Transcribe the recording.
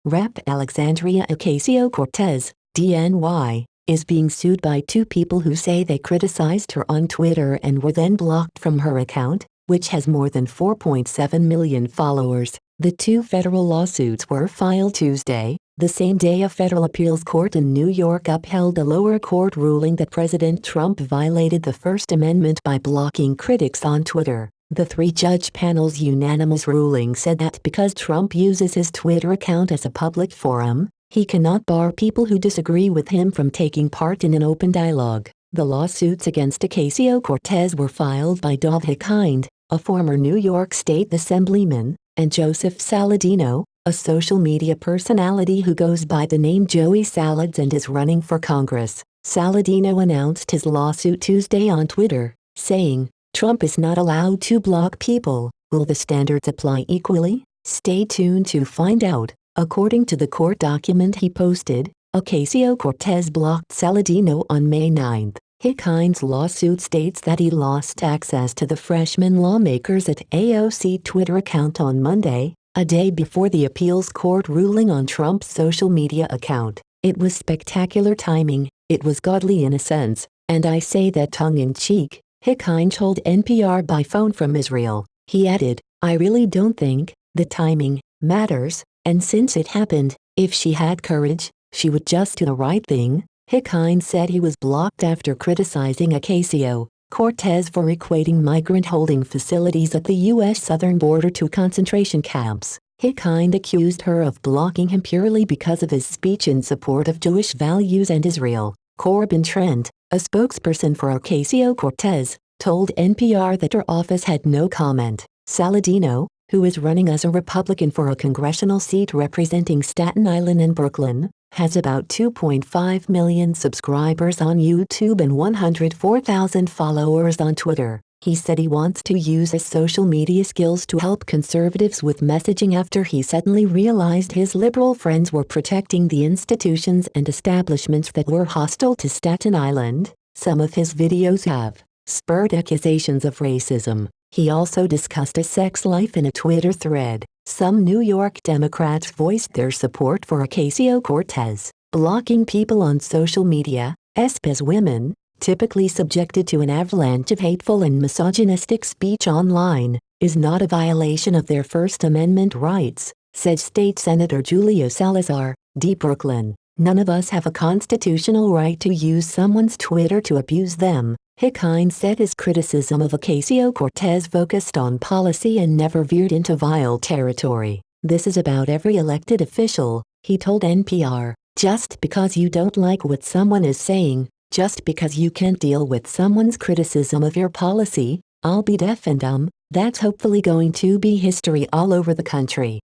Rep. Alexandria Ocasio-Cortez, DNY, is being sued by two people who say they criticized her on Twitter and were then blocked from her account, which has more than 4.7 million followers. The two federal lawsuits were filed Tuesday, the same day a federal appeals court in New York upheld a lower court ruling that President Trump violated the First Amendment by blocking critics on Twitter. The three-judge panel's unanimous ruling said that because Trump uses his Twitter account as a public forum, he cannot bar people who disagree with him from taking part in an open dialogue. The lawsuits against Ocasio-Cortez were filed by Dov Hikind, a former New York State Assemblyman, and Joseph Saladino, a social media personality who goes by the name Joey Salads and is running for Congress. Saladino announced his lawsuit Tuesday on Twitter, saying, "Trump is not allowed to block people. Will the standards apply equally? Stay tuned to find out." According to the court document he posted, Ocasio-Cortez blocked Saladino on May 9. Hikind's lawsuit states that he lost access to the freshman lawmakers at AOC Twitter account on Monday, a day before the appeals court ruling on Trump's social media account. "It was spectacular timing, it was godly in a sense, and I say that tongue-in-cheek," Hikind told NPR by phone from Israel. He added, "I really don't think the timing matters, and since it happened, if she had courage, she would just do the right thing." Hikind said he was blocked after criticizing Ocasio-Cortez for equating migrant holding facilities at the U.S. southern border to concentration camps. Hikind accused her of blocking him purely because of his speech in support of Jewish values and Israel. Corbin Trent, a spokesperson for Ocasio-Cortez, told NPR that her office had no comment. Saladino, who is running as a Republican for a congressional seat representing Staten Island and Brooklyn, has about 2.5 million subscribers on YouTube and 104,000 followers on Twitter. He said he wants to use his social media skills to help conservatives with messaging after he suddenly realized his liberal friends were protecting the institutions and establishments that were hostile to Staten Island. Some of his videos have spurred accusations of racism. He also discussed a sex life in a Twitter thread. Some New York Democrats voiced their support for Ocasio-Cortez. Blocking people on social media, especially women, typically subjected to an avalanche of hateful and misogynistic speech online, is not a violation of their First Amendment rights, said State Senator Julio Salazar, D. Brooklyn. "None of us have a constitutional right to use someone's Twitter to abuse them." Hikind said his criticism of Ocasio-Cortez focused on policy and never veered into vile territory. "This is about every elected official," he told NPR. "Just because you don't like what someone is saying, just because you can't deal with someone's criticism of your policy, I'll be deaf and dumb." That's hopefully going to be history all over the country.